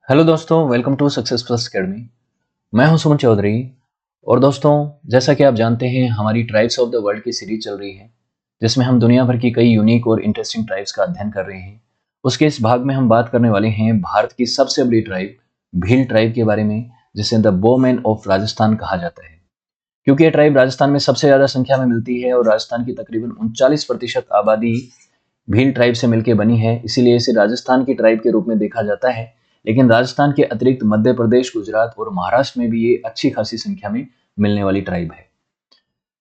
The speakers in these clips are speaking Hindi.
हेलो दोस्तों, welcome to success plus academy. मैं हूं सुमन चौधरी। और दोस्तों, जैसा कि आप जानते हैं, हमारी ट्राइब्स ऑफ द वर्ल्ड की सीरीज चल रही है, जिसमें हम दुनिया भर की कई यूनिक और इंटरेस्टिंग ट्राइब्स का अध्ययन कर रहे हैं। उसके इस भाग में हम बात करने वाले हैं भारत की सबसे बड़ी ट्राइब, भील ट्राइब के बारे में, जिसे द बोमैन ऑफ राजस्थान कहा जाता है। क्योंकि ये ट्राइब राजस्थान में सबसे ज्यादा संख्या में मिलती है और राजस्थान की तकरीबन 39% आबादी भील ट्राइब से मिलकर बनी है, इसीलिए इसे राजस्थान की ट्राइब के रूप में देखा जाता है। लेकिन राजस्थान के अतिरिक्त मध्य प्रदेश, गुजरात और महाराष्ट्र में भी ये अच्छी खासी संख्या में मिलने वाली ट्राइब है।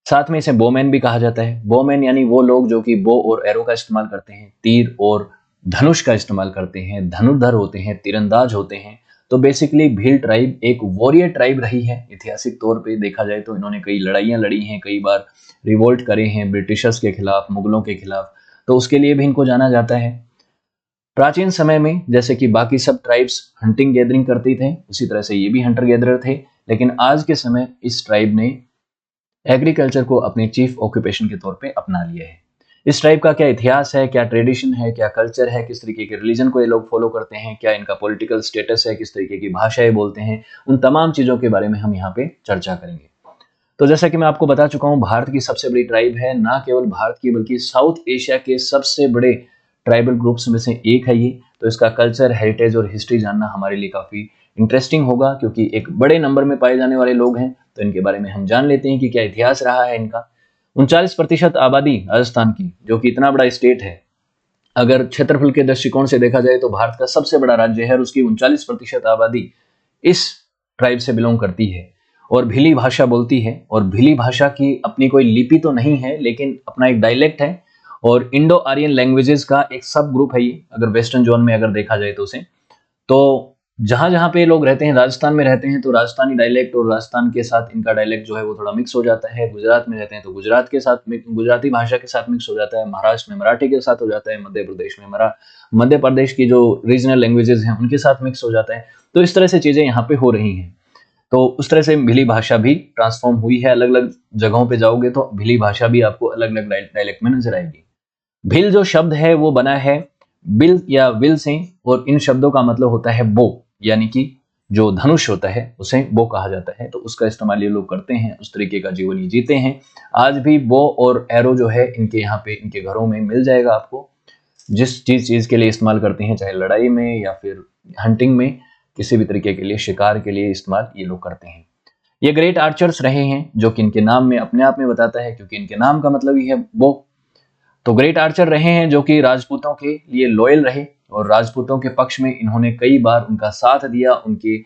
साथ में इसे बोमैन भी कहा जाता है। बोमैन यानी वो लोग जो कि बो और एरो का इस्तेमाल करते हैं, तीर और धनुष का इस्तेमाल करते हैं, धनुर्धर होते हैं, तीरंदाज होते हैं। तो बेसिकली भील ट्राइब एक वॉरियर ट्राइब रही है। ऐतिहासिक तौर पे देखा जाए तो इन्होंने कई लड़ाइयां लड़ी हैं, कई बार रिवोल्ट करे हैं ब्रिटिशर्स के खिलाफ, मुगलों के खिलाफ। तो उसके लिए भी इनको जाना जाता है। प्राचीन समय में जैसे कि बाकी सब ट्राइब्स हंटिंग गैदरिंग करते थे, उसी तरह से ये भी हंटर गैदरर थे। लेकिन आज के समय इस ट्राइब ने एग्रीकल्चर को अपने चीफ ऑक्यूपेशन के तौर पे अपना लिया है। इस ट्राइब का क्या इतिहास है, क्या ट्रेडिशन है, क्या कल्चर है, किस तरीके के रिलीजन को ये लोग फॉलो करते हैं, क्या इनका पॉलिटिकल स्टेटस है, किस तरीके की भाषाएं बोलते हैं, उन तमाम चीजों के बारे में हम यहाँ पे चर्चा करेंगे। तो जैसा कि मैं आपको बता चुका हूँ, भारत की सबसे बड़ी ट्राइब है। ना केवल भारत की बल्कि साउथ एशिया के सबसे बड़े ट्राइबल ग्रुप्स में से एक है ये। तो इसका कल्चर, हेरिटेज और हिस्ट्री जानना हमारे लिए काफी इंटरेस्टिंग होगा, क्योंकि एक बड़े नंबर में पाए जाने वाले लोग हैं। तो इनके बारे में हम जान लेते हैं कि क्या इतिहास रहा है इनका। 39% आबादी राजस्थान की, जो कि इतना बड़ा स्टेट है, अगर क्षेत्रफल के दृष्टिकोण से देखा जाए तो भारत का सबसे बड़ा राज्य है और उसकी 39% आबादी इस ट्राइब से बिलोंग करती है और भिली भाषा बोलती है। और भिली भाषा की अपनी कोई लिपि तो नहीं है, लेकिन अपना एक डायलेक्ट है और इंडो आर्यन लैंग्वेजेस का एक सब ग्रुप है ये, अगर वेस्टर्न जोन में अगर देखा जाए तो उसे। तो जहां जहां पे लोग रहते हैं, राजस्थान में रहते हैं तो राजस्थानी डायलेक्ट और राजस्थान के साथ इनका डायलेक्ट जो है वो थोड़ा मिक्स हो जाता है। गुजरात में रहते हैं तो गुजरात के साथ गुजराती भाषा के साथ मिक्स हो जाता है। महाराष्ट्र में मराठी के साथ हो जाता है। मध्य प्रदेश में मध्य प्रदेश की जो रीजनल लैंग्वेजेस हैं उनके साथ मिक्स हो जाता है। तो इस तरह से चीजें यहाँ पे हो रही हैं। तो उस तरह से भिली भाषा भी ट्रांसफॉर्म हुई है। अलग अलग जगहों पे जाओगे तो भिली भाषा भी आपको अलग अलग डायलेक्ट में नजर आएगी। भिल जो शब्द है वो बना है बिल या विल से, और इन शब्दों का मतलब होता है बो, यानी कि जो धनुष होता है उसे बो कहा जाता है। तो उसका इस्तेमाल ये लोग करते हैं, उस तरीके का जीवन ये जीते हैं। आज भी बो और एरो जो है इनके यहाँ पे, इनके घरों में मिल जाएगा आपको। जिस चीज के लिए इस्तेमाल करते हैं, चाहे लड़ाई में या फिर हंटिंग में, किसी भी तरीके के लिए, शिकार के लिए इस्तेमाल ये लोग करते हैं। ये ग्रेट आर्चर्स रहे हैं, जो कि इनके नाम में अपने आप में बताता है, क्योंकि इनके नाम का मतलब ही है बो। तो ग्रेट आर्चर रहे हैं जो कि राजपूतों के लिए लॉयल रहे और राजपूतों के पक्ष में इन्होंने कई बार उनका साथ दिया, उनके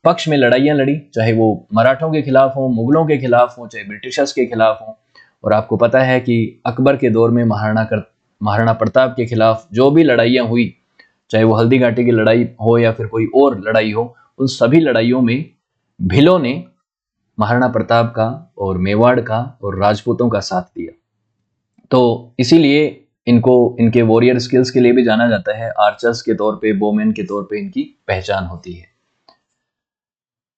पक्ष में लड़ाइयां लड़ी, चाहे वो मराठों के खिलाफ हो, मुगलों के खिलाफ हो, चाहे ब्रिटिशर्स के खिलाफ हो। और आपको पता है कि अकबर के दौर में महाराणा प्रताप के खिलाफ जो भी लड़ाइयां हुई, चाहे वो हल्दी घाटी की लड़ाई हो या फिर कोई और लड़ाई हो, उन सभी लड़ाइयों में भिलों ने महाराणा प्रताप का और मेवाड़ का और राजपूतों का साथ दिया। तो इसीलिए इनको इनके वॉरियर स्किल्स के लिए भी जाना जाता है। आर्चर्स के तौर पे, बोमेन के तौर पे इनकी पहचान होती है।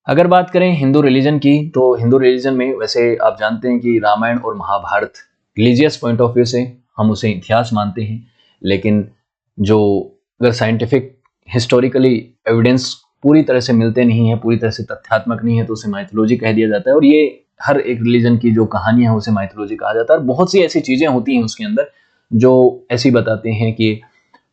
अगर बात करें हिंदू रिलीजन की, तो हिंदू रिलीजन में वैसे आप जानते हैं कि रामायण और Mahabharat religious point of view से हम उसे इतिहास मानते हैं। लेकिन जो अगर साइंटिफिक हिस्टोरिकली एविडेंस पूरी तरह से मिलते नहीं है, पूरी तरह से तथ्यात्मक नहीं है, तो उसे माइथोलॉजी कह दिया जाता है। और ये हर एक रिलीजन की जो कहानियां हैं उसे माइथोलॉजी कहा जाता है। और बहुत सी ऐसी चीजें होती हैं उसके अंदर जो ऐसी बताते हैं कि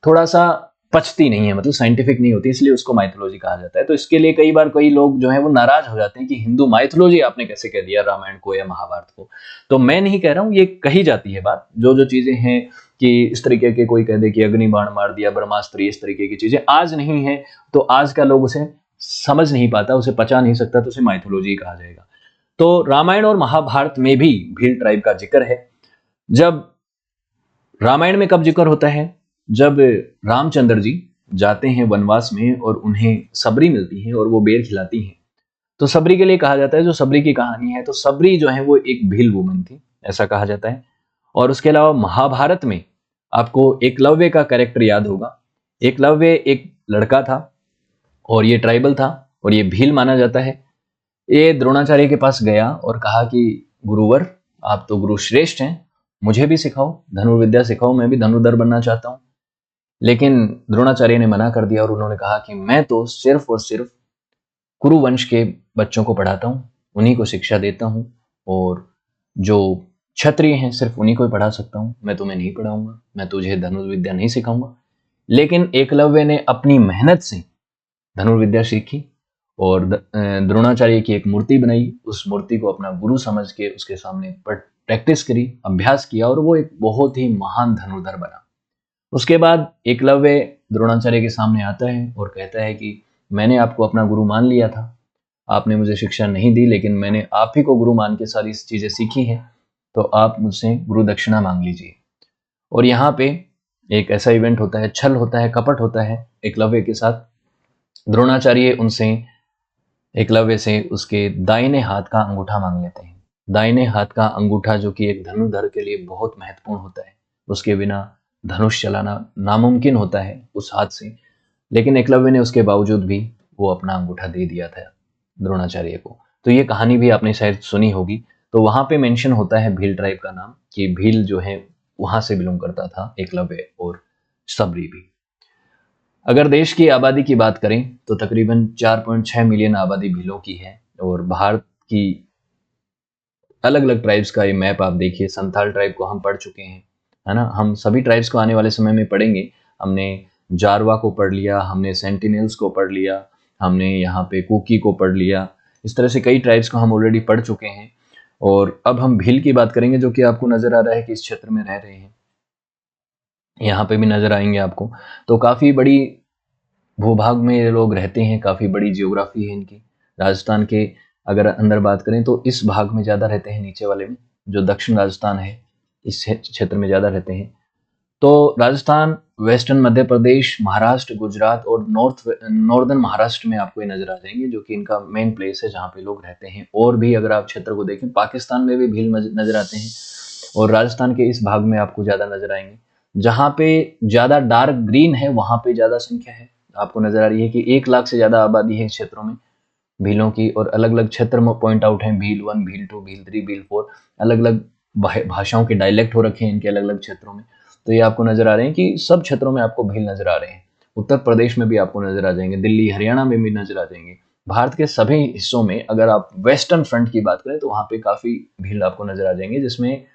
थोड़ा सा पचती नहीं है, मतलब साइंटिफिक नहीं होती, इसलिए उसको माइथोलॉजी कहा जाता है। तो इसके लिए कई बार कई लोग जो है वो नाराज हो जाते हैं कि हिंदू माइथोलॉजी आपने कैसे कह दिया रामायण को या महाभारत को। तो मैं नहीं कह रहा हूँ, ये कही जाती है बात। जो जो चीजें हैं कि इस तरीके के, कोई कह दे कि अग्नि बाण मार दिया, ब्रह्मास्त्र, इस तरीके की चीजें आज नहीं है, तो आज का लोग उसे समझ नहीं पाता, उसे पचा नहीं सकता, तो उसे माइथोलॉजी कहा जाएगा। तो रामायण और महाभारत में भी भील ट्राइब का जिक्र है। जब रामायण में कब जिक्र होता है, जब रामचंद्र जी जाते हैं वनवास में और उन्हें सबरी मिलती है और वो बेर खिलाती है। तो सबरी के लिए कहा जाता है, जो सबरी की कहानी है, तो सबरी जो है वो एक भील वुमन थी, ऐसा कहा जाता है। और उसके अलावा महाभारत में आपको एकलव्य का कैरेक्टर याद होगा। एकलव्य एक लड़का था और ये ट्राइबल था और ये भील माना जाता है। ये द्रोणाचार्य के पास गया और कहा कि गुरुवर, आप तो गुरु श्रेष्ठ हैं, मुझे भी सिखाओ, धनुर्विद्या सिखाओ, मैं भी धनुर्धर बनना चाहता हूं। लेकिन द्रोणाचार्य ने मना कर दिया और उन्होंने कहा कि मैं तो सिर्फ और सिर्फ कुरु वंश के बच्चों को पढ़ाता हूँ, उन्हीं को शिक्षा देता हूँ, और जो क्षत्रिय हैं सिर्फ उन्हीं को ही पढ़ा सकता हूँ, मैं तुम्हें नहीं पढ़ाऊंगा, मैं तुझे धनुर्विद्या नहीं सिखाऊंगा। लेकिन एकलव्य ने अपनी मेहनत से धनुर्विद्या सीखी और द्रोणाचार्य की एक मूर्ति बनाई, उस मूर्ति को अपना गुरु समझ के उसके सामने प्रैक्टिस करी, अभ्यास किया, और वो एक बहुत ही महान धनुर्धर बना। उसके बाद एकलव्य द्रोणाचार्य के सामने आता है और कहता है कि मैंने आपको अपना गुरु मान लिया था, आपने मुझे शिक्षा नहीं दी, लेकिन मैंने आप ही को गुरु मान के सारी चीजें सीखी हैं, तो आप मुझसे गुरु दक्षिणा मांग लीजिए। और यहाँ पे एक ऐसा इवेंट होता है, छल होता है, कपट होता है एकलव्य के साथ। द्रोणाचार्य उनसे एकलव्य से उसके दाहिने हाथ का अंगूठा मांग लेते हैं। दाहिने हाथ का अंगूठा जो कि एक धनुर्धर के लिए बहुत महत्वपूर्ण होता है, उसके बिना धनुष चलाना नामुमकिन होता है उस हाथ से, लेकिन एकलव्य ने उसके बावजूद भी वो अपना अंगूठा दे दिया था द्रोणाचार्य को। तो ये कहानी भी आपने शायद सुनी होगी। तो वहां पे मेंशन होता है भील ट्राइब का नाम, कि भील जो है वहां से बिलोंग करता था एकलव्य और सबरी भी। अगर देश की आबादी की बात करें तो तकरीबन 4.6 मिलियन आबादी भीलों की है। और भारत की अलग अलग ट्राइब्स का ये मैप आप देखिए, संथाल ट्राइब को हम पढ़ चुके हैं, है ना। हम सभी ट्राइब्स को आने वाले समय में पढ़ेंगे। हमने जारवा को पढ़ लिया, हमने सेंटिनल्स को पढ़ लिया, हमने यहाँ पे कुकी को पढ़ लिया। इस तरह से कई ट्राइब्स को हम ऑलरेडी पढ़ चुके हैं। और अब हम भील की बात करेंगे, जो कि आपको नजर आ रहा है कि इस क्षेत्र में रह रहे हैं, यहाँ पे भी नजर आएंगे आपको। तो काफी बड़ी भूभाग में ये लोग रहते हैं, काफी बड़ी जियोग्राफी है इनकी। राजस्थान के अगर अंदर बात करें तो इस भाग में ज्यादा रहते हैं, नीचे वाले में जो दक्षिण राजस्थान है इस क्षेत्र में ज्यादा रहते हैं। तो राजस्थान, वेस्टर्न मध्य प्रदेश, महाराष्ट्र, गुजरात और नॉर्दर्न महाराष्ट्र में आपको ये नजर आ जाएंगे, जो कि इनका मेन प्लेस है जहाँ पे लोग रहते हैं। और भी अगर आप क्षेत्र को देखें, पाकिस्तान में भी भील नजर आते हैं, और राजस्थान के इस भाग में आपको ज्यादा नजर आएंगे। जहाँ पे ज्यादा डार्क ग्रीन है वहां पे ज्यादा संख्या है। आपको नजर आ रही है कि 1 लाख से ज्यादा आबादी है इस क्षेत्रों में भीलों की। और अलग अलग क्षेत्र में पॉइंट आउट है, भील 1, भील 2, भील 3, भील 4। अलग अलग भाषाओं के डायलेक्ट हो रखे हैं इनके अलग अलग क्षेत्रों में। तो ये आपको नजर आ रहे हैं कि सब क्षेत्रों में आपको भील नजर आ रहे हैं। उत्तर प्रदेश में भी आपको नजर आ जाएंगे, दिल्ली हरियाणा में भी नजर आ जाएंगे। भारत के सभी हिस्सों में अगर आप वेस्टर्न फ्रंट की बात करें तो वहां पे काफी भील आपको नजर आ जाएंगे, जिसमें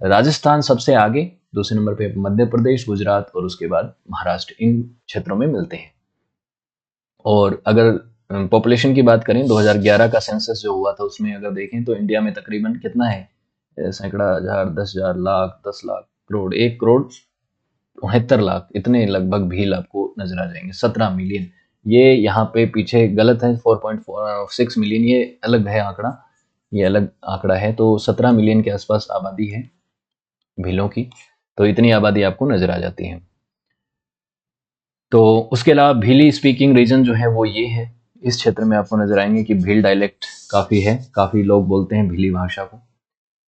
राजस्थान सबसे आगे, दूसरे नंबर पे मध्य प्रदेश, गुजरात और उसके बाद महाराष्ट्र, इन क्षेत्रों में मिलते हैं। और अगर पॉपुलेशन की बात करें, 2011 का सेंसस जो हुआ था उसमें अगर देखें तो इंडिया में तकरीबन कितना है, सैकड़ा, हजार, 10,000, लाख, 10 लाख, करोड़, 1,69,00,000 इतने लगभग भील आपको नजर आ जाएंगे। 17 मिलियन, ये यहाँ पे पीछे गलत है, 4.6 मिलियन, ये अलग है आंकड़ा, ये अलग आंकड़ा है। तो 17 मिलियन के आसपास आबादी है भीलों की। तो इतनी आबादी आपको नजर आ जाती है। तो उसके अलावा भीली स्पीकिंग रीजन जो है वो ये है, इस क्षेत्र में आपको नजर आएंगे कि भील डायलेक्ट काफी है, काफी लोग बोलते हैं भीली भाषा को।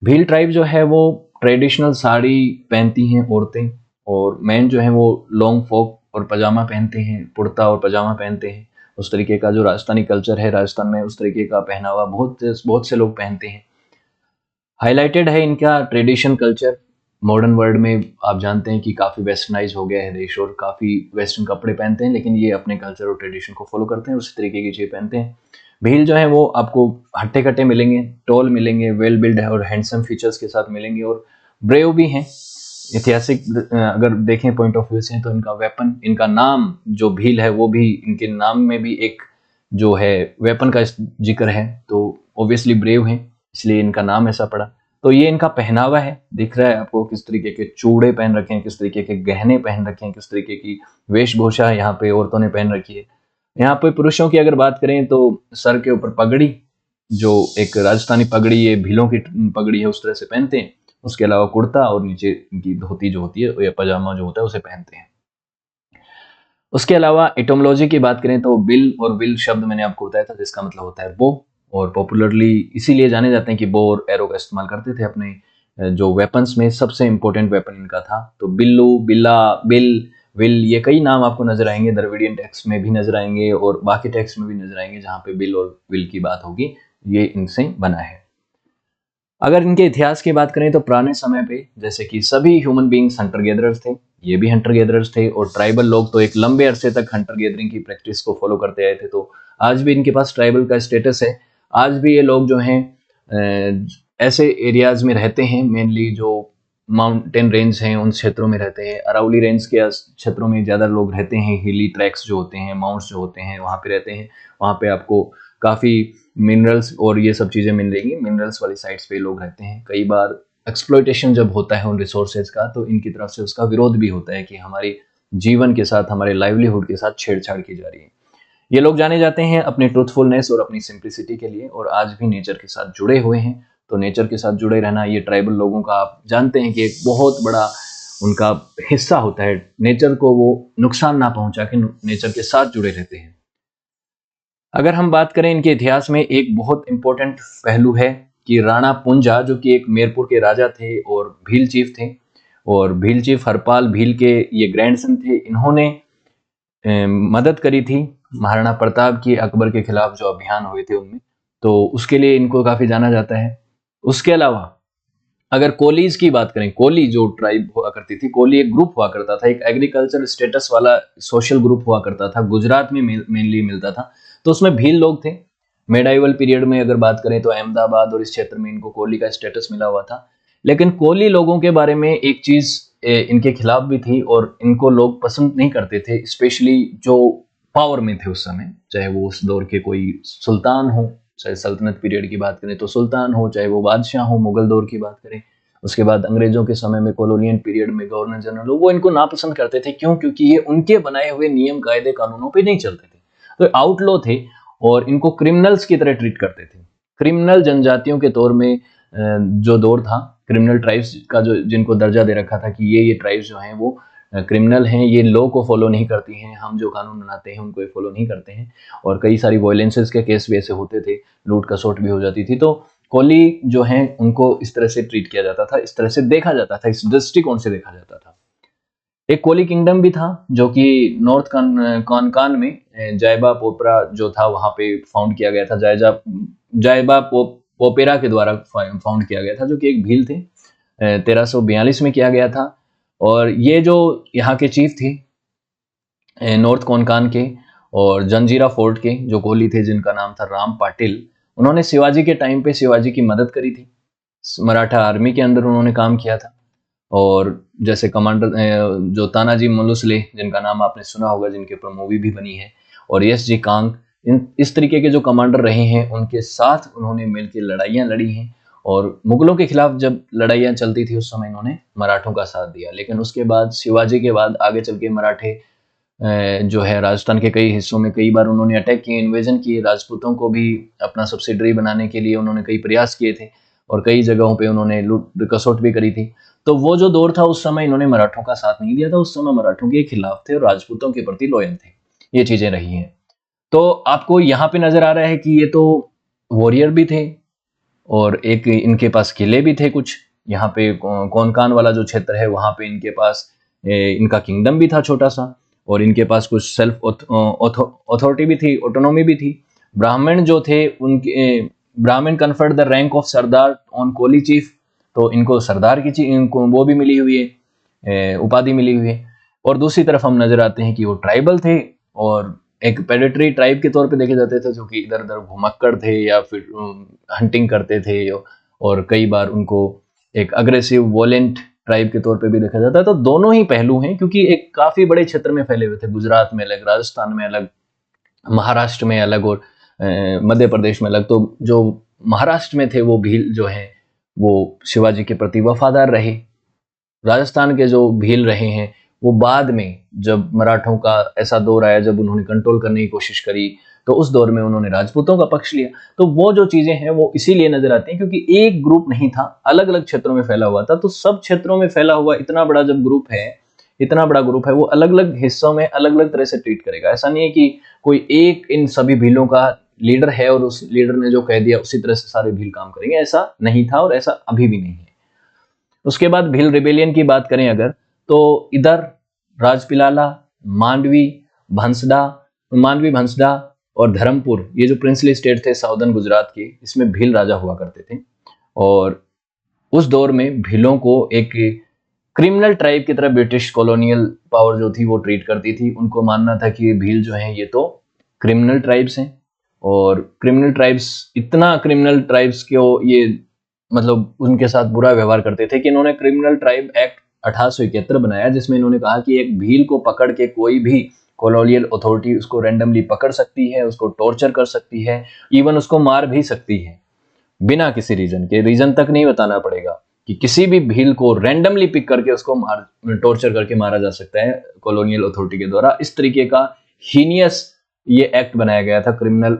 भील ट्राइब जो है वो ट्रेडिशनल साड़ी पहनती हैं औरतें, और मैन जो है वो लॉन्ग फ्रॉक और पजामा पहनते हैं, कुर्ता और पजामा पहनते हैं। उस तरीके का जो राजस्थानी कल्चर है, राजस्थान में उस तरीके का पहनावा बहुत बहुत से लोग पहनते हैं। हाईलाइटेड है इनका ट्रेडिशन कल्चर। मॉडर्न वर्ल्ड में आप जानते हैं कि काफ़ी वेस्टर्नाइज हो गया है देश, और काफ़ी वेस्टर्न कपड़े पहनते हैं, लेकिन ये अपने कल्चर और ट्रेडिशन को फॉलो करते हैं, उसी तरीके की चीज़ पहनते हैं। भील जो है वो आपको हट्टे कट्टे मिलेंगे, टॉल मिलेंगे, वेल बिल्ड है और हैंडसम फीचर्स के साथ मिलेंगे, और ब्रेव भी हैं। ऐतिहासिक अगर देखें पॉइंट ऑफ व्यू से तो इनका वेपन, इनका नाम जो भील है वो भी, इनके नाम में भी एक जो है वेपन का जिक्र है, तो ऑब्वियसली ब्रेव है, इसलिए इनका नाम ऐसा पड़ा। तो ये इनका पहनावा है, दिख रहा है आपको किस तरीके के चूड़े पहन रखे हैं, किस तरीके के गहने पहन रखे हैं, किस तरीके की वेशभूषा यहाँ पे औरतों ने पहन रखी है। यहाँ पे पुरुषों की अगर बात करें तो सर के ऊपर पगड़ी, जो एक राजस्थानी पगड़ी, ये भीलों की पगड़ी है, उस तरह से पहनते हैं। उसके अलावा कुर्ता और नीचे इनकी धोती जो होती है या पजामा जो होता है उसे पहनते हैं। उसके अलावा एटोमोलॉजी की बात करें तो बिल और विल शब्द मैंने आपको बताया था, जिसका मतलब होता है बो, और पॉपुलरली इसीलिए जाने जाते हैं कि बो और एरो का इस्तेमाल करते थे अपने जो वेपन्स में। सबसे इंपॉर्टेंट वेपन इनका था। तो बिल्लू, बिल्ला, बिल, विल, ये कई नाम आपको नजर आएंगे, द्रविडियन टेक्स्ट में भी नजर आएंगे और बाकी टेक्स्ट में भी नजर आएंगे जहाँ पे बिल और विल की बात होगी, ये इनसे बना है। अगर इनके इतिहास की बात करें तो पुराने समय पे जैसे कि सभी ह्यूमन बींग्स हंटर गैदरर्स थे, ये भी हंटर गैदरर्स थे, और ट्राइबल लोग तो एक लंबे अरसे तक हंटर गैदरिंग की प्रैक्टिस को फॉलो करते आए थे, तो आज भी इनके पास ट्राइबल का स्टेटस है। आज भी ये लोग जो हैं ऐसे एरियाज में रहते हैं, मेनली जो माउंटेन रेंज हैं उन क्षेत्रों में रहते हैं। अरावली रेंज के क्षेत्रों में ज़्यादा लोग रहते हैं, हिली ट्रैक्स जो होते हैं, माउंट्स जो होते हैं, वहाँ पे रहते हैं। वहाँ पे आपको काफ़ी मिनरल्स और ये सब चीज़ें मिलेंगी, मिनरल्स वाली साइट्स पे लोग रहते हैं। कई बार एक्सप्लॉयटेशन जब होता है उन रिसोर्सेज का, तो इनकी तरफ से उसका विरोध भी होता है कि हमारे जीवन के साथ, हमारे लाइवलीहुड के साथ छेड़छाड़ की जा रही है। ये लोग जाने जाते हैं अपनी ट्रूथफुलनेस और अपनी सिंप्लिसिटी के लिए, और आज भी नेचर के साथ जुड़े हुए हैं। तो नेचर के साथ जुड़े रहना ये ट्राइबल लोगों का, आप जानते हैं कि एक बहुत बड़ा उनका हिस्सा होता है। नेचर को वो नुकसान ना पहुंचा के नेचर के साथ जुड़े रहते हैं। अगर हम बात करें इनके इतिहास में, एक बहुत इंपॉर्टेंट पहलू है कि राणा पुंजा, जो कि एक मेरपुर के राजा थे और भील चीफ थे, और भील चीफ हरपाल भील के ये ग्रैंडसन थे, इन्होंने मदद करी थी महाराणा प्रताप की अकबर के खिलाफ जो अभियान हुए थे उनमें, तो उसके लिए इनको काफी जाना जाता है। उसके अलावा अगर कोलीज की बात करें, कोली जो ट्राइब हुआ करती थी, कोली एक ग्रुप हुआ करता था, एक एग्रीकल्चर स्टेटस वाला सोशल ग्रुप हुआ करता था, गुजरात में मेनली मिलता था। तो उसमें भील लोग थे। मेडाइवल पीरियड में अगर बात करें तो अहमदाबाद और इस क्षेत्र में इनको कोली का स्टेटस मिला हुआ था। लेकिन कोली लोगों के बारे में एक चीज इनके खिलाफ भी थी, और इनको लोग पसंद नहीं करते थे, स्पेशली जो पावर में थे उस समय, चाहे वो उस दौर के कोई सुल्तान हो, चाहे सल्तनत पीरियड की बात करें तो सुल्तान हो, चाहे वो बादशाह हो, मुगल दौर की बात करें, उसके बाद अंग्रेजों के समय में कॉलोनियल पीरियड में गवर्नर जनरल हो, वो इनको नापसंद करते थे। क्यों? क्योंकि ये उनके बनाए हुए नियम कायदे कानूनों पे नहीं चलते थे, तो आउटलॉ थे और इनको क्रिमिनल्स की तरह ट्रीट करते थे। क्रिमिनल जनजातियों के तौर में जो दौर था, क्रिमिनल ट्राइब्स का जो जिनको दर्जा दे रखा था कि ये ट्राइब्स जो हैं वो क्रिमिनल हैं, ये लॉ को फॉलो नहीं करती हैं, हम जो कानून बनाते हैं उनको फॉलो नहीं करते हैं, और कई सारी वायलेंसेस के केस भी ऐसे होते थे, लूट खसोट भी हो जाती थी। तो कोली जो हैं उनको इस तरह से ट्रीट किया जाता था, इस तरह से देखा जाता था, इस दृष्टिकोण से देखा जाता था। एक कोली किंगडम भी था जो कि नॉर्थ कॉनकान में जायबा पोपरा जो था वहां पे फाउंड किया गया था, जायबा पोपेरा के द्वारा फाउंड किया गया था, जो कि एक भील थे। 1342 में किया गया था। और ये जो यहाँ के चीफ थे नॉर्थ कोनकान के और जंजीरा फोर्ट के जो कोली थे, जिनका नाम था राम पाटिल, उन्होंने शिवाजी के टाइम पे शिवाजी की मदद करी थी। मराठा आर्मी के अंदर उन्होंने काम किया था। और जैसे कमांडर जो तानाजी मलुसले, जिनका नाम आपने सुना होगा, जिनके ऊपर मूवी भी बनी है, और यस जी कांग, इस तरीके के जो कमांडर रहे हैं, उनके साथ उन्होंने मिलकर लड़ाइयाँ लड़ी हैं। और मुगलों के खिलाफ जब लड़ाइयाँ चलती थी उस समय इन्होंने मराठों का साथ दिया। लेकिन उसके बाद शिवाजी के बाद आगे चल के मराठे जो है राजस्थान के कई हिस्सों में कई बार उन्होंने अटैक किए, इन्वेजन किए। राजपूतों को भी अपना सब्सिडरी बनाने के लिए उन्होंने कई प्रयास किए थे, और कई जगहों पे उन्होंने लूट कसौट भी करी थी। तो वो जो दौर था उस समय इन्होंने मराठों का साथ नहीं दिया था, उस समय मराठों के खिलाफ थे और राजपूतों के प्रति लॉयल थे। ये चीजें रही हैं। तो आपको यहाँ पे नजर आ रहा है कि ये तो वॉरियर भी थे, और एक इनके पास किले भी थे कुछ। यहाँ पे कोनकान वाला जो क्षेत्र है वहाँ पे इनके पास इनका किंगडम भी था छोटा सा, और इनके पास कुछ सेल्फ अथॉरिटी भी थी, ऑटोनॉमी भी थी। ब्राह्मण जो थे उनके Brahman conferred the rank of sardar on Koli chief, तो इनको सरदार की इनको वो भी मिली हुई है, उपाधि मिली हुई है। और दूसरी तरफ हम नजर आते हैं कि वो ट्राइबल थे, और एक पेडेटरी ट्राइब के तौर पे देखे जाते थे, जो कि इधर उधर घुमक्कड़ थे या फिर हंटिंग करते थे, और कई बार उनको एक अग्रेसिव वॉलेंट ट्राइब के तौर पे भी देखा जाता है। तो दोनों ही पहलू हैं, क्योंकि एक काफी बड़े क्षेत्र में फैले हुए थे, गुजरात में अलग, राजस्थान में अलग, महाराष्ट्र में अलग, और मध्य प्रदेश में अलग। तो जो महाराष्ट्र में थे वो भील जो हैं वो शिवाजी के प्रति वफादार रहे। राजस्थान के जो भील रहे हैं वो बाद में जब मराठों का ऐसा दौर आया, जब उन्होंने कंट्रोल करने की कोशिश करी, तो उस दौर में उन्होंने राजपूतों का पक्ष लिया। तो वो जो चीजें हैं वो इसीलिए नजर आती हैं क्योंकि एक ग्रुप नहीं था, अलग अलग क्षेत्रों में फैला हुआ था। तो सब क्षेत्रों में फैला हुआ इतना बड़ा जब ग्रुप है, इतना बड़ा ग्रुप है, वो अलग अलग हिस्सों में अलग अलग तरह से ट्रीट करेगा। ऐसा नहीं है कि कोई एक इन सभी भीलों का लीडर है और उस लीडर ने जो कह दिया उसी तरह से सारे भील काम करेंगे, ऐसा नहीं था और ऐसा अभी भी नहीं है। उसके बाद भील रिबेलियन की बात करें अगर, तो इधर राजपिलाला, मांडवी, भंसडा और धर्मपुर, ये जो प्रिंसली स्टेट थे साउदर्न गुजरात के, इसमें भील राजा हुआ करते थे। और उस दौर में भीलों को एक क्रिमिनल ट्राइब की तरह ब्रिटिश कॉलोनियल पावर जो थी वो ट्रीट करती थी। उनको मानना था कि ये भील जो है ये तो क्रिमिनल ट्राइब्स हैं, और क्रिमिनल ट्राइब्स, इतना क्रिमिनल ट्राइब्स को ये मतलब उनके साथ बुरा व्यवहार करते थे कि इन्होंने क्रिमिनल ट्राइब एक्ट 1871 बनाया, जिसमें इन्होंने कहा कि एक भील को पकड़ के कोई भी कॉलोनियल अथॉरिटी उसको रैंडमली पकड़ सकती है, उसको टॉर्चर कर सकती है, इवन उसको मार भी सकती है बिना किसी रीजन के। रीजन तक नहीं बताना पड़ेगा कि किसी भी भील को रैंडमली पिक करके उसको टॉर्चर करके मारा जा सकता है कॉलोनियल अथॉरिटी के द्वारा। इस तरीके का हीनियस ये एक्ट बनाया गया था, क्रिमिनल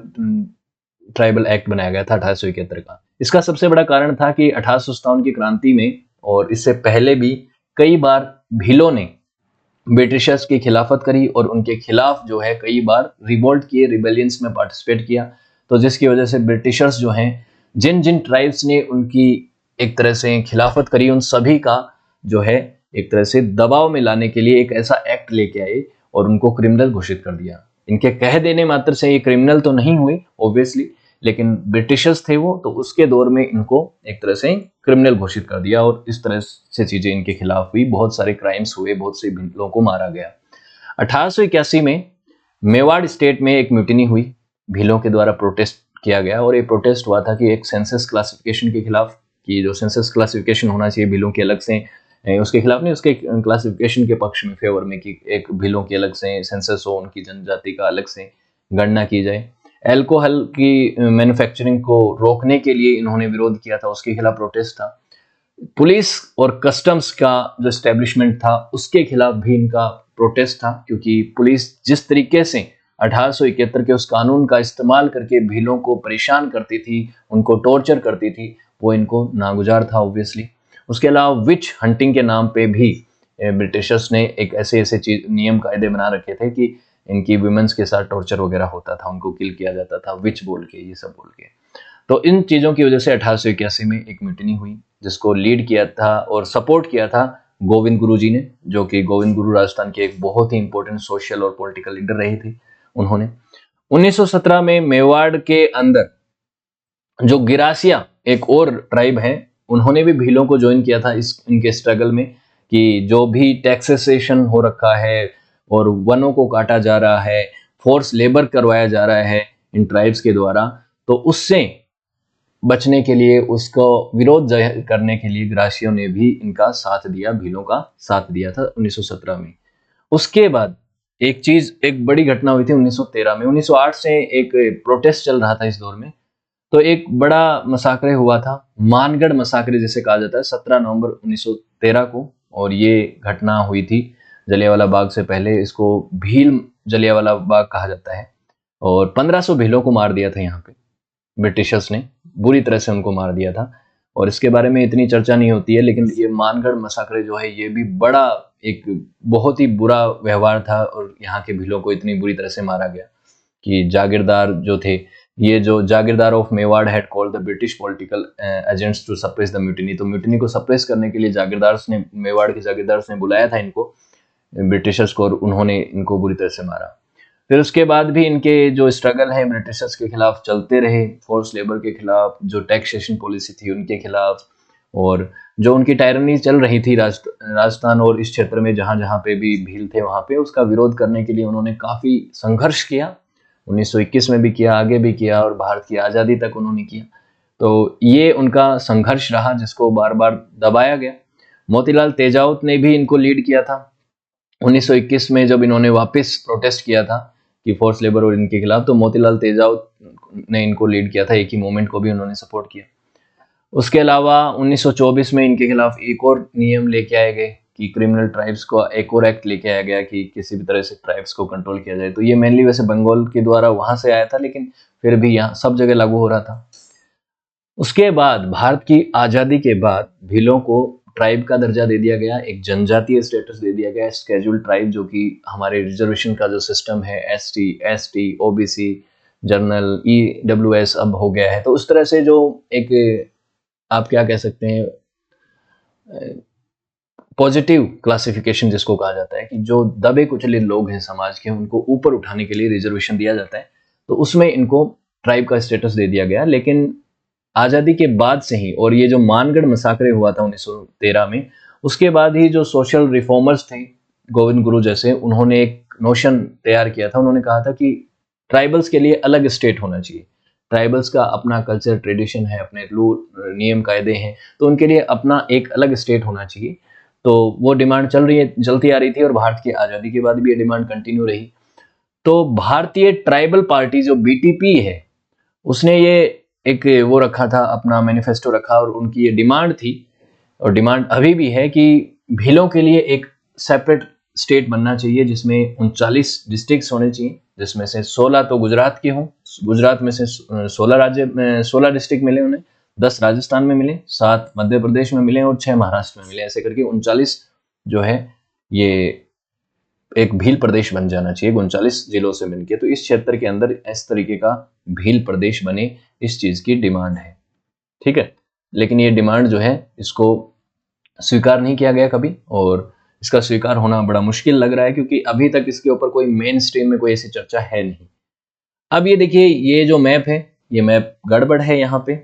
ट्राइबल एक्ट बनाया गया था 1871 का। इसका सबसे बड़ा कारण था कि 1857 की क्रांति में और इससे पहले भी कई बार भीलों ने ब्रिटिशर्स की खिलाफत करी और उनके खिलाफ जो है कई बार रिवोल्ट किए, रिबेलियंस में पार्टिसिपेट किया। तो जिसकी वजह से ब्रिटिशर्स जो हैं, जिन जिन ट्राइब्स ने उनकी एक तरह से खिलाफत करी, उन सभी का जो है एक तरह से दबाव में लाने के लिए एक ऐसा एक्ट लेके आए और उनको क्रिमिनल घोषित कर दिया। इनके कह देने मात्र से ये क्रिमिनल तो नहीं हुए ऑब्वियसली, लेकिन ब्रिटिशर्स थे वो, तो उसके दौर में इनको एक तरह से क्रिमिनल घोषित कर दिया और इस तरह से चीजें इनके खिलाफ हुई। बहुत सारे क्राइम्स हुए, बहुत से भीलों को मारा गया। 1881 में मेवाड़ स्टेट में एक म्यूटिनी हुई, भीलों के द्वारा प्रोटेस्ट किया गया, और ये प्रोटेस्ट हुआ था कि एक सेंसस क्लासिफिकेशन के खिलाफ, कि जो सेंसस क्लासिफिकेशन होना चाहिए भीलों के अलग से, उसके खिलाफ नहीं, उसके क्लासिफिकेशन के पक्ष में, फेवर में, कि एक भीलों के अलग से सेंसस हो, उनकी जनजाति का अलग से गणना की जाए। अल्कोहल की मैन्युफैक्चरिंग को रोकने के लिए इन्होंने विरोध किया था, उसके खिलाफ प्रोटेस्ट था। पुलिस और कस्टम्स का जो एस्टेब्लिशमेंट था उसके खिलाफ भी इनका प्रोटेस्ट था, क्योंकि पुलिस जिस तरीके से 1871 के उस कानून का इस्तेमाल करके भीलों को परेशान करती थी, उनको टॉर्चर करती थी, वो इनको नागुजार था ऑब्वियसली। उसके अलावा विच हंटिंग के नाम पे भी ब्रिटिशर्स ने एक ऐसे नियम कायदे बना रखे थे कि इनकी वुमेन्स के साथ टॉर्चर वगैरह होता था, उनको किल किया जाता था विच बोल के, ये सब बोल के। तो इन चीजों की वजह से 1881 में एक म्यूटिनी हुई, जिसको लीड किया था और सपोर्ट किया था गोविंद गुरु जी ने, जो कि गोविंद गुरु राजस्थान के एक बहुत ही इंपॉर्टेंट सोशल और पॉलिटिकल लीडर रहे थे। उन्होंने 1917 में मेवाड़ के अंदर जो गिरासिया एक और ट्राइब है, उन्होंने भी भीलों को ज्वाइन किया था इस इनके स्ट्रगल में, कि जो भी टैक्सेशन हो रखा है और वनों को काटा जा रहा है, फोर्स लेबर करवाया जा रहा है इन ट्राइब्स के द्वारा, तो उससे बचने के लिए, उसको विरोध जाहिर करने के लिए ग्रासियों ने भी इनका साथ दिया, भीलों का साथ दिया था 1917 में। उसके बाद एक बड़ी घटना हुई थी 1913 में। 1908 से एक प्रोटेस्ट चल रहा था इस दौर में, तो एक बड़ा मसाकरे हुआ था, मानगढ़ मसाकरे जिसे कहा जाता है, 17 नवंबर 1913 को। और ये घटना हुई थी जलियांवाला बाग से पहले, इसको भील जलियांवाला बाग कहा जाता है। और 1500 भीलों को मार दिया था यहाँ पे ब्रिटिशर्स ने, बुरी तरह से उनको मार दिया था। और इसके बारे में इतनी चर्चा नहीं होती है, लेकिन ये मानगढ़ मसाकरे जो है, ये भी बड़ा एक बहुत ही बुरा व्यवहार था, और यहाँ के भीलों को इतनी बुरी तरह से मारा गया कि जागीरदार जो थे, ये जो जागीरदार of Mewar had called the British political agents to suppress the mutiny. तो म्यूटिनी को सप्रेस करने के लिए जागीरदार्स ने, मेवाड़ के जागीरदार्स ने बुलाया था इनको, ब्रिटिशर्स को, और उन्होंने इनको बुरी तरह से मारा। फिर उसके बाद भी इनके जो स्ट्रगल है ब्रिटिशर्स के खिलाफ चलते रहे, फोर्स लेबर के खिलाफ, जो टैक्सेशन पॉलिसी थी उनके खिलाफ, और जो उनकी टायरनी चल रही थी राजस्थान और इस क्षेत्र में जहां जहां पे भी भील थे वहां पे, उसका विरोध करने के लिए उन्होंने काफी संघर्ष किया। 1921 में भी किया, आगे भी किया, और भारत की आज़ादी तक उन्होंने किया। तो ये उनका संघर्ष रहा जिसको बार बार दबाया गया। मोतीलाल तेजावत ने भी इनको लीड किया था 1921 में, जब इन्होंने वापस प्रोटेस्ट किया था कि फोर्स लेबर और इनके खिलाफ, तो मोतीलाल तेजावत ने इनको लीड किया था, एक ही मूवमेंट को भी उन्होंने सपोर्ट किया। उसके अलावा 1924 में इनके खिलाफ एक और नियम लेके आए गए कि क्रिमिनल ट्राइब्स को एक और एक्ट लेके आया गया कि किसी भी तरह से ट्राइब्स को कंट्रोल किया जाए। तो ये मेनली वैसे बंगाल के द्वारा वहां से आया था, लेकिन फिर भी यहाँ सब जगह लागू हो रहा था। उसके बाद भारत की आजादी के बाद भीलों को ट्राइब का दर्जा दे दिया गया, एक जनजातीय स्टेटस दे दिया गया, स्केड्यूल्ड ट्राइब, जो कि हमारे रिजर्वेशन का जो सिस्टम है, ST, ST, OBC, general, EWS अब हो गया है। तो उस तरह से जो एक आप क्या कह सकते हैं, पॉजिटिव क्लासिफिकेशन जिसको कहा जाता है, कि जो दबे कुचले लोग हैं समाज के, उनको ऊपर उठाने के लिए रिजर्वेशन दिया जाता है, तो उसमें इनको ट्राइब का स्टेटस दे दिया गया। लेकिन आजादी के बाद से ही, और ये जो मानगढ़ मसाकरे हुआ था 1913 में, उसके बाद ही जो सोशल रिफॉर्मर्स थे, गोविंद गुरु जैसे, उन्होंने एक नोशन तैयार किया था। उन्होंने कहा था कि ट्राइबल्स के लिए अलग स्टेट होना चाहिए। ट्राइबल्स का अपना कल्चर, ट्रेडिशन है, अपने रूल, नियम कायदे हैं, तो उनके लिए अपना एक अलग स्टेट होना चाहिए। तो वो डिमांड चलती आ रही थी और भारत की आज़ादी के बाद भी ये डिमांड कंटिन्यू रही। तो भारतीय ट्राइबल पार्टी जो बीटीपी है, उसने ये एक वो रखा था, अपना मैनिफेस्टो रखा, और उनकी ये डिमांड थी, और डिमांड अभी भी है, कि भीलों के लिए एक सेपरेट स्टेट बनना चाहिए जिसमें 39 डिस्ट्रिक्ट्स होने चाहिए, जिसमें से 16 तो गुजरात के हों। गुजरात में से 16 डिस्ट्रिक्ट मिले उन्हें, 10 राजस्थान में मिले, 7 मध्य प्रदेश में मिले और 6 महाराष्ट्र में मिले। ऐसे करके 39 जो है ये एक भील प्रदेश बन जाना चाहिए 39 जिलों से मिलके। तो इस क्षेत्र के अंदर इस तरीके का भील प्रदेश बने, इस चीज की डिमांड है, ठीक है। लेकिन ये डिमांड जो है, इसको स्वीकार नहीं किया गया कभी, और इसका स्वीकार होना बड़ा मुश्किल लग रहा है, क्योंकि अभी तक इसके ऊपर कोई मेन स्ट्रीम में कोई ऐसी चर्चा है नहीं। अब ये देखिए, ये जो मैप है, ये मैप गड़बड़ है। यहाँ पे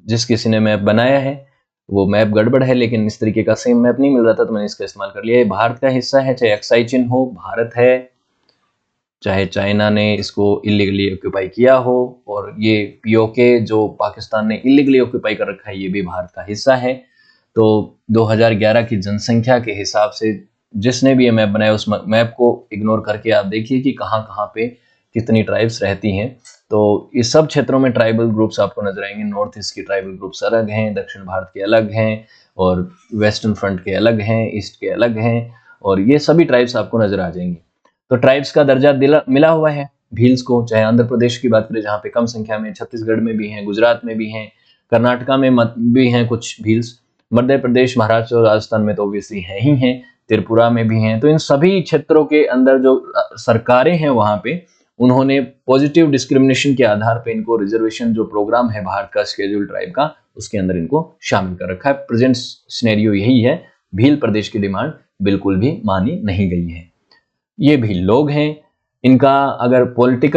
जिस किसी ने मैप बनाया है वो मैप गड़बड़ है, लेकिन इस तरीके का सेम मैप नहीं मिल रहा था, तो मैंने इसका इस्तेमाल कर लिया। ये भारत का हिस्सा है, चाहे एक्साई चिन्ह हो, भारत है, चाहे चाइना ने इसको इलीगली ऑक्यूपाई किया हो, और ये पीओके जो पाकिस्तान ने इलीगली ऑक्यूपाई कर रखा है, ये भी भारत का हिस्सा है। तो 2011 की जनसंख्या के हिसाब से जिसने भी ये मैप बनाया, उस मैप को इग्नोर करके आप देखिए कि कहाँ कहाँ पे कितनी ट्राइब्स रहती हैं। तो इस सब क्षेत्रों में ट्राइबल ग्रुप्स आपको नजर आएंगे। नॉर्थ ईस्ट की ट्राइबल ग्रुप्स अलग हैं, दक्षिण भारत के अलग हैं, और वेस्टर्न फ्रंट के अलग हैं, ईस्ट के अलग हैं, और ये सभी ट्राइब्स आपको नजर आ जाएंगी। तो ट्राइब्स का दर्जा मिला हुआ है भील्स को, चाहे आंध्र प्रदेश की बात करें जहाँ पे कम संख्या में, छत्तीसगढ़ में भी हैं, गुजरात में भी हैं, कर्नाटका में भी हैं कुछ भील्स, मध्य प्रदेश, महाराष्ट्र और राजस्थान में तो ऑब्वियसली हैं ही हैं, त्रिपुरा में भी हैं। तो इन सभी क्षेत्रों के अंदर जो सरकारें हैं वहां पे, उन्होंने पॉजिटिव डिस्क्रिमिनेशन के आधार पे इनको रिजर्वेशन जो प्रोग्राम है भारत का शेड्यूल ट्राइब का, उसके अंदर इनको शामिल कर रखा है। प्रेजेंट सिनेरियो यही है, भील प्रदेश की डिमांड बिल्कुल भी मानी नहीं गई है। ये भी लोग हैं, इनका अगर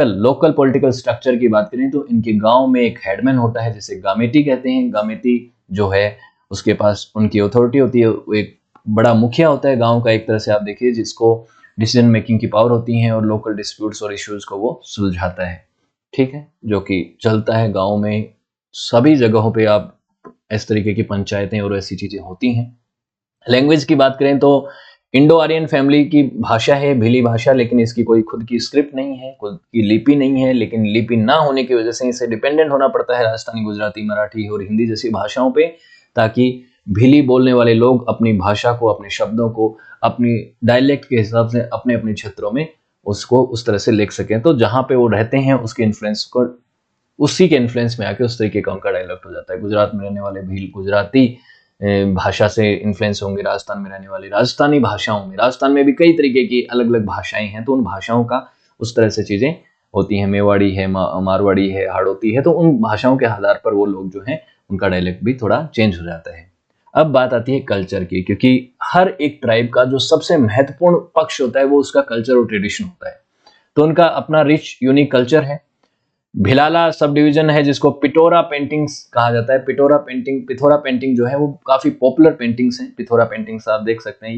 लोकल पॉलिटिकल स्ट्रक्चर की बात करें तो इनके गांव में एक हेडमैन होता है, जिसे गामेटी कहते हैं। गामेटी जो है उसके पास उनकी अथॉरिटी होती है, वो एक बड़ा मुखिया होता है गांव का, एक तरह से आप देखिए, जिसको डिसीजन मेकिंग की पावर होती है और लोकल डिस्प्यूट्स और इश्यूज को वो सुलझाता है, ठीक है, जो कि चलता है गाँव में। सभी जगहों पे आप इस तरीके की पंचायतें और ऐसी चीजें होती हैं। लैंग्वेज की बात करें तो इंडो आर्यन फैमिली की भाषा है भीली भाषा, लेकिन इसकी कोई खुद की स्क्रिप्ट नहीं है, खुद की लिपि नहीं है। लेकिन लिपि ना होने की वजह से इसे डिपेंडेंट होना पड़ता है राजस्थानी, गुजराती, मराठी और हिंदी जैसी भाषाओं पे, ताकि भीली बोलने वाले लोग अपनी भाषा को, अपने शब्दों को, अपनी डायलेक्ट के हिसाब से अपने अपने क्षेत्रों में उसको उस तरह से लिख सकें। तो जहाँ पे वो रहते हैं उसके इन्फ्लुएंस को, उसी के इन्फ्लुएंस में आके उस तरीके का उनका डायलेक्ट हो जाता है। गुजरात में रहने वाले भील गुजराती भाषा से इन्फ्लुएंस होंगे, राजस्थान में रहने वाले राजस्थानी भाषाओं में, राजस्थान में भी कई तरीके की अलग अलग भाषाएं हैं, तो उन भाषाओं का उस तरह से चीजें होती हैं। मेवाड़ी है, मारवाड़ी है, हाड़ौती है, तो उन भाषाओं के आधार पर वो लोग जो हैं उनका डायलेक्ट भी थोड़ा चेंज हो जाता है। अब बात आती है कल्चर की, क्योंकि हर एक ट्राइब का जो सबसे महत्वपूर्ण पक्ष होता है वो उसका कल्चर और ट्रेडिशन होता है। तो उनका अपना रिच यूनिक कल्चर है। भिलाला सब डिवीजन है जिसको पिथोरा पेंटिंग्स कहा जाता है। पिथोरा पेंटिंग जो है वो काफी पॉपुलर पेंटिंग्स हैं। पिथोरा पेंटिंग्स आप देख सकते हैं,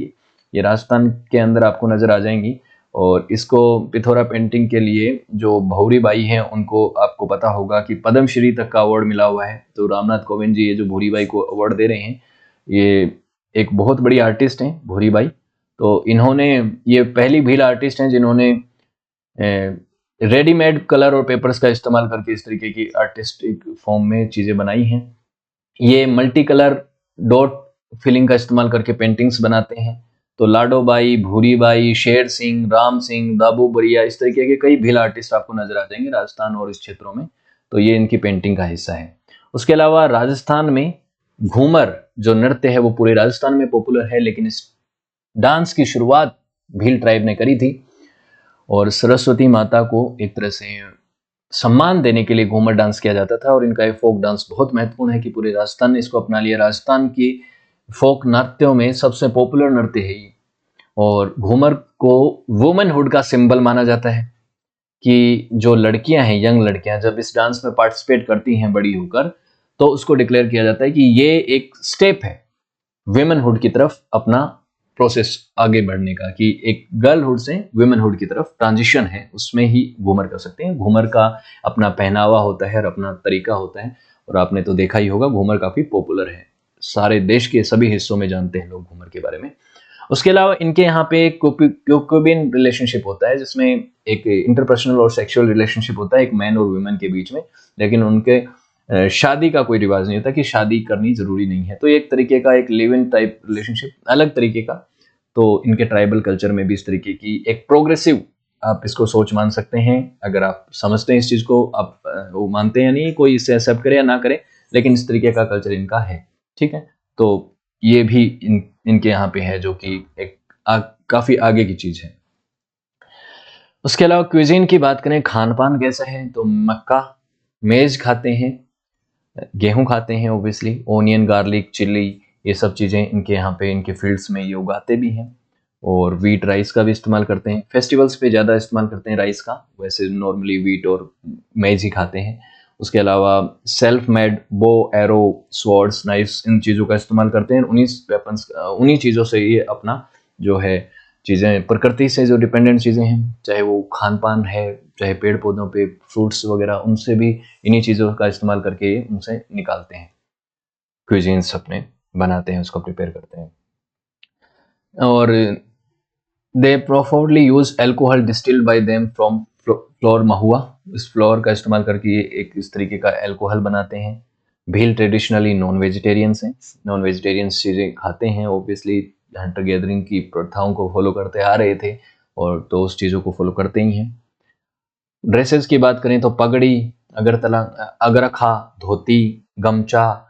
ये राजस्थान के अंदर आपको नजर आ जाएंगी। और इसको पिथोरा पेंटिंग के लिए जो भौरी बाई हैं, उनको आपको पता होगा कि पद्मश्री तक का अवार्ड मिला हुआ है। तो रामनाथ कोविंद जी ये जो भौरी बाई को अवार्ड दे रहे हैं, ये एक बहुत बड़ी आर्टिस्ट हैं भौरी बाई। तो इन्होंने, ये पहली भील आर्टिस्ट हैं जिन्होंने रेडीमेड कलर और पेपर्स का इस्तेमाल करके इस तरीके की आर्टिस्टिक फॉर्म में चीजें बनाई हैं। ये मल्टी कलर डॉट फिलिंग का इस्तेमाल करके पेंटिंग्स बनाते हैं। तो लाडोबाई, भूरीबाई, शेर सिंह, राम सिंह, दाबू बरिया, इस तरीके के कई भील आर्टिस्ट आपको नजर आ जाएंगे राजस्थान और इस क्षेत्रों में। तो ये इनकी पेंटिंग का हिस्सा है। उसके अलावा राजस्थान में घूमर जो नृत्य है वो पूरे राजस्थान में पॉपुलर है, लेकिन इस डांस की शुरुआत भील ट्राइब ने करी थी। और सरस्वती माता को एक तरह से सम्मान देने के लिए घूमर डांस किया जाता था, और इनका ये फोक डांस बहुत महत्वपूर्ण है कि पूरे राजस्थान ने इसको अपना लिया। राजस्थान की फोक नृत्यों में सबसे पॉपुलर नृत्य है ये। और घूमर को वुमेनहुड का सिंबल माना जाता है, कि जो लड़कियां हैं, यंग लड़कियां, जब इस डांस में पार्टिसिपेट करती हैं बड़ी होकर, तो उसको डिक्लेयर किया जाता है कि ये एक स्टेप है, विमेनहुड की तरफ अपना प्रोसेस आगे बढ़ने का, कि एक गर्लहुड से विमेनहुड की तरफ ट्रांजिशन है, उसमें ही घूमर कर सकते हैं। घूमर का अपना पहनावा होता है और अपना तरीका होता है, और आपने तो देखा ही होगा घूमर काफी पॉपुलर है, सारे देश के सभी हिस्सों में जानते हैं लोग घूमर के बारे में। उसके अलावा इनके यहाँ पे एक कोक्यूबिन रिलेशनशिप होता है, जिसमें एक इंटरपर्सनल और सेक्सुअल रिलेशनशिप होता है एक मैन और वुमेन के बीच में, लेकिन उनके शादी का कोई रिवाज नहीं होता कि शादी करनी जरूरी नहीं है। तो एक तरीके का एक लिव इन टाइप रिलेशनशिप, अलग तरीके का। तो इनके ट्राइबल कल्चर में भी इस तरीके की एक प्रोग्रेसिव, आप इसको सोच मान सकते हैं। अगर आप समझते हैं इस चीज को, आप वो मानते हैं या नहीं, कोई इसे एक्सेप्ट करे या ना करे, लेकिन इस तरीके का कल्चर इनका है, ठीक है। तो ये भी इनके यहाँ पे है, जो कि एक काफी आगे की चीज है। उसके अलावा क्विजीन की बात करें, खान पान कैसा है, तो मक्का, मेज खाते हैं, गेहूं खाते हैं ओबियसली, ओनियन, गार्लिक, चिल्ली, ये सब चीज़ें इनके यहाँ पे इनके फील्ड्स में ये उगाते भी हैं। और वीट राइस का भी इस्तेमाल करते हैं, फेस्टिवल्स पे ज़्यादा इस्तेमाल करते हैं राइस का, वैसे नॉर्मली वीट और मेज ही खाते हैं। उसके अलावा सेल्फ मेड बो, एरो, स्वॉर्ड्स, नाइफ्स, इन चीज़ों का इस्तेमाल करते हैं। उन्हीं वेपन्स, उन्हीं चीज़ों से ये अपना जो है चीज़ें, प्रकृति से जो डिपेंडेंट चीज़ें हैं, चाहे वो खान पान है, चाहे पेड़ पौधों पे फ्रूट्स वगैरह, उनसे भी इन्हीं चीज़ों का इस्तेमाल करके ये उनसे निकालते हैं, क्विजीन्स अपने बनाते हैं, उसको प्रिपेयर करते हैं। और they profoundly use alcohol distilled by them from flour mahua, इस फ्लोर का इस्तेमाल करके एक इस तरीके का एल्कोहल बनाते हैं। भील ट्रेडिशनली नॉन वेजिटेरियंस हैं, नॉन वेजिटेरियंस चीज़ें खाते हैं, ओबियसली हंटर गैदरिंग की प्रथाओं को फॉलो करते आ रहे थे, और तो उस चीज़ों को फॉलो करते ही हैं। ड्रेसेस की बात करें तो पगड़ी, अगरतला, अगरखा, धोती, गमछा,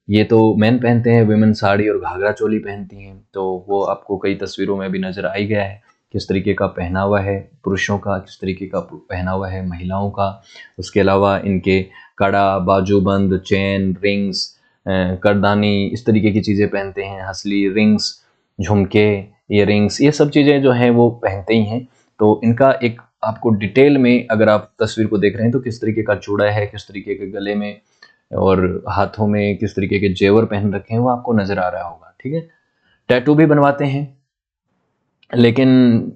ये तो मेन पहनते हैं। विमेन साड़ी और घाघरा चोली पहनती हैं, तो वो आपको कई तस्वीरों में भी नजर आ ही गया है किस तरीके का पहनावा है पुरुषों का, किस तरीके का पहनावा है महिलाओं का। उसके अलावा इनके कड़ा, बाजूबंद, चेन, रिंग्स, करदानी, इस तरीके की चीज़ें पहनते हैं, हसली, रिंग्स, झुमके, इयररिंग्स, ये सब चीज़ें जो हैं वो पहनते ही हैं। तो इनका एक आपको डिटेल में, अगर आप तस्वीर को देख रहे हैं, तो किस तरीके का चूड़ा है, किस तरीके के गले में और हाथों में किस तरीके के जेवर पहन रखे हैं, वो आपको नजर आ रहा होगा, ठीक है। टैटू भी बनवाते हैं, लेकिन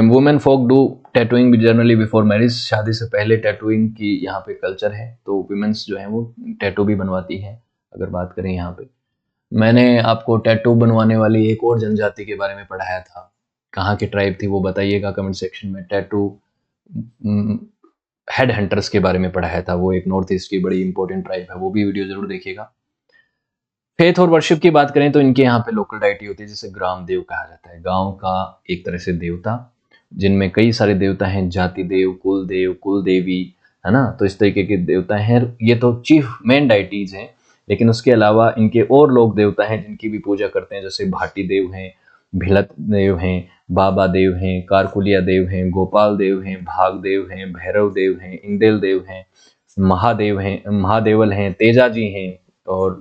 women folk do tattooing generally before marriage, शादी से पहले टैटूइंग की यहाँ पे कल्चर है, तो वुमेन्स जो है वो टैटू भी बनवाती हैं। अगर बात करें यहाँ पे, मैंने आपको टैटू बनवाने वाली एक और जनजाति के बारे में पढ़ाया था, कहाँ की ट्राइब थी वो बताइएगा कमेंट सेक्शन में। टैटू हेड हंटर्स के बारे में पढ़ाया था, वो एक नॉर्थ ईस्ट की बड़ी इंपॉर्टेंट ट्राइब है, वो भी वीडियो जरूर देखिएगा। फेथ और वर्शिप की बात करें तो इनके यहाँ पे लोकल डाइटी होती है, जिसे ग्राम देव कहा जाता है, गांव का एक तरह से देवता, जिनमें कई सारे देवता हैं, जाति देव, कुल देवी, है ना। तो इस तरीके के देवता हैं, ये तो चीफ मेन डाइटीज हैं। लेकिन उसके अलावा इनके और लोग देवता हैं जिनकी भी पूजा करते हैं, जैसे भाटी देव हैं, भिलत देव हैं, बाबा देव हैं, कारकुलिया देव हैं, गोपाल देव हैं, भाग देव हैं, भैरव देव हैं, इंदेल देव हैं, महादेव हैं, महादेवल हैं, तेजाजी हैं, और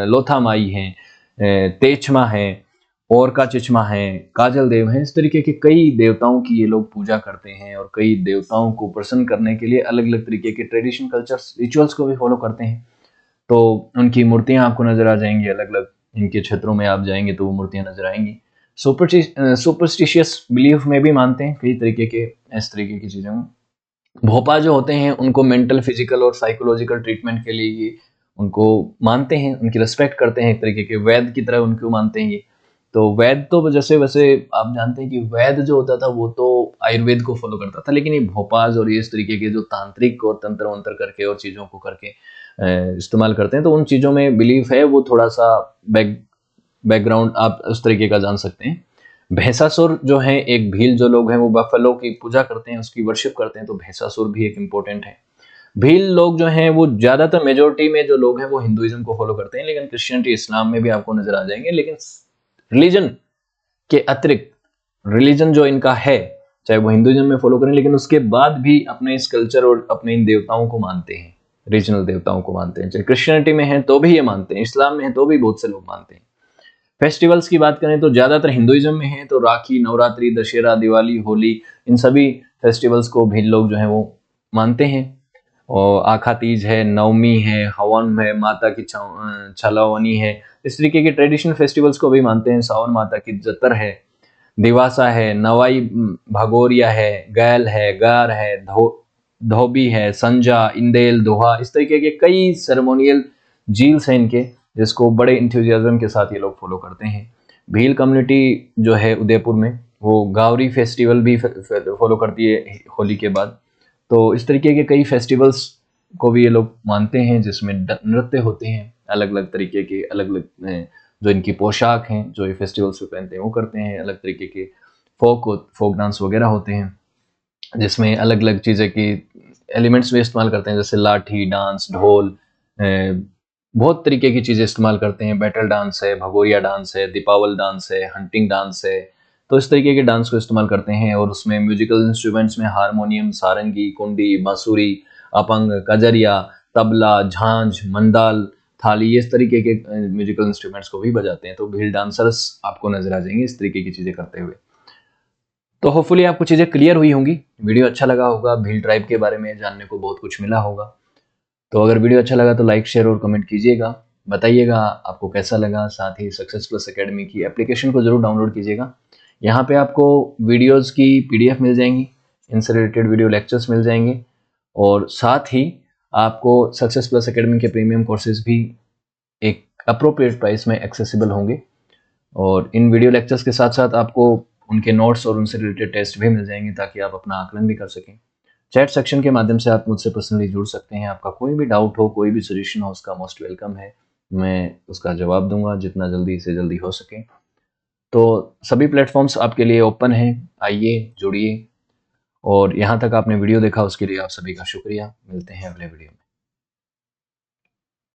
लोथा माई हैं, तेचमा हैं, और का चिचमा हैं, काजल देव हैं। इस तरीके के कई देवताओं की ये लोग पूजा करते हैं, और कई देवताओं को प्रसन्न करने के लिए अलग अलग तरीके के ट्रेडिशन, कल्चर, रिचुअल्स को भी फॉलो करते हैं। तो उनकी मूर्तियां आपको नजर आ जाएंगी, अलग अलग इनके क्षेत्रों में आप जाएंगे तो वो मूर्तियां नजर आएंगी। सुपरस्टिशियस बिलीफ में भी मानते हैं कई तरीके के, इस तरीके की चीज़ों में। भोपा जो होते हैं उनको मेंटल, फिजिकल और साइकोलॉजिकल ट्रीटमेंट के लिए ये उनको मानते हैं, उनकी रिस्पेक्ट करते हैं, एक तरीके के वैद की तरह उनको मानते हैं ये। तो वैद तो जैसे वैसे आप जानते हैं कि वैद जो होता था वो तो आयुर्वेद को फॉलो करता था, लेकिन ये भोपाज और ये इस तरीके के जो तांत्रिक और तंत्र मंत्र करके और चीज़ों को करके इस्तेमाल करते हैं, तो उन चीज़ों में बिलीफ है, वो थोड़ा सा बैकग्राउंड आप उस तरीके का जान सकते हैं। भैंसासुर जो है एक भील जो लोग हैं वो बफेलो की पूजा करते हैं, उसकी वर्शिप करते हैं, तो भैंसासुर भी एक इम्पोर्टेंट है। भील लोग जो हैं वो ज्यादातर मेजोरिटी में जो लोग हैं वो हिंदुइज्म को फॉलो करते हैं, लेकिन क्रिश्चियनिटी, इस्लाम में भी आपको नजर आ जाएंगे। लेकिन रिलीजन के अतिरिक्त, रिलीजन जो इनका है, चाहे वो हिंदुइज्म में फॉलो करें, लेकिन उसके बाद भी अपने इस कल्चर और अपने इन देवताओं को मानते हैं, रीजनल देवताओं को मानते हैं। चाहे क्रिश्चियनिटी में है तो भी ये मानते हैं, इस्लाम में है तो भी बहुत से लोग मानते हैं। फेस्टिवल्स की बात करें तो ज्यादातर हिंदुइज्म में है, तो राखी, नवरात्रि, दशहरा, दिवाली, होली, इन सभी फेस्टिवल्स को भी लोग जो है वो मानते हैं। और आखा तीज है, नवमी है, हवन है, माता की छलावनी है। इस तरीके के ट्रेडिशनल फेस्टिवल्स को भी मानते हैं। सावन माता की जतर है, दिवासा है, नवाई भगोरिया है, गैल है, गार है, धोबी है, संजा, इंदेल, दोहा, इस तरीके के कई सेरेमोनियल जील्स हैं इनके, जिसको बड़े इंथुजियाज्म के साथ ये लोग फॉलो करते हैं। भील कम्युनिटी जो है उदयपुर में, वो गावरी फेस्टिवल भी फॉलो करती है होली के बाद। तो इस तरीके के कई फेस्टिवल्स को भी ये लोग मानते हैं, जिसमें नृत्य होते हैं अलग अलग तरीके के, अलग अलग जो इनकी पोशाक हैं जो ये फेस्टिवल्स पे पहनते हैं वो करते हैं, अलग तरीके के फोक डांस वगैरह होते हैं, जिसमें अलग अलग चीज़ें की एलिमेंट्स भी इस्तेमाल करते हैं, जैसे लाठी डांस, ढोल, बहुत तरीके की चीज़ें इस्तेमाल करते हैं। बैटल डांस है, भगोरिया डांस है, दीपावल डांस है, हंटिंग डांस है। तो इस तरीके के डांस को इस्तेमाल करते हैं। और उसमें म्यूजिकल इंस्ट्रूमेंट्स में हारमोनियम, सारंगी, कुंडी, बांसुरी, अपंग, कजरिया, तबला, झांझ, मंदाल, थाली, इस तरीके के म्यूजिकल इंस्ट्रूमेंट्स को भी बजाते हैं। तो भील डांसर्स आपको नजर आ जाएंगे इस तरीके की चीज़ें करते हुए। तो होपफुली आपको चीज़ें क्लियर हुई होंगी, वीडियो अच्छा लगा होगा, भील ट्राइब के बारे में जानने को बहुत कुछ मिला होगा। तो अगर वीडियो अच्छा लगा तो लाइक, शेयर और कमेंट कीजिएगा, बताइएगा आपको कैसा लगा। साथ ही सक्सेस प्लस एकेडमी की एप्लीकेशन को जरूर डाउनलोड कीजिएगा। यहाँ पे आपको वीडियोस की PDF मिल जाएंगी, इनसे रिलेटेड वीडियो लेक्चर्स मिल जाएंगे, और साथ ही आपको सक्सेस प्लस एकेडमी के प्रीमियम कोर्सेज भी एक अप्रोप्रिएट प्राइस में एक्सेसिबल होंगे। और इन वीडियो लेक्चर्स के साथ साथ आपको उनके नोट्स और उनसे रिलेटेड टेस्ट भी मिल जाएंगे, ताकि आप अपना आकलन भी कर सकें। चैट सेक्शन के माध्यम से आप मुझसे पर्सनली जुड़ सकते हैं। आपका कोई भी डाउट हो, कोई भी सजेशन हो, उसका मोस्ट वेलकम है। मैं उसका जवाब दूंगा जितना जल्दी से जल्दी हो सके। तो सभी प्लेटफॉर्म्स आपके लिए ओपन हैं, आइए, जुड़िए। और यहाँ तक आपने वीडियो देखा उसके लिए आप सभी का शुक्रिया। मिलते हैं अगले वीडियो में।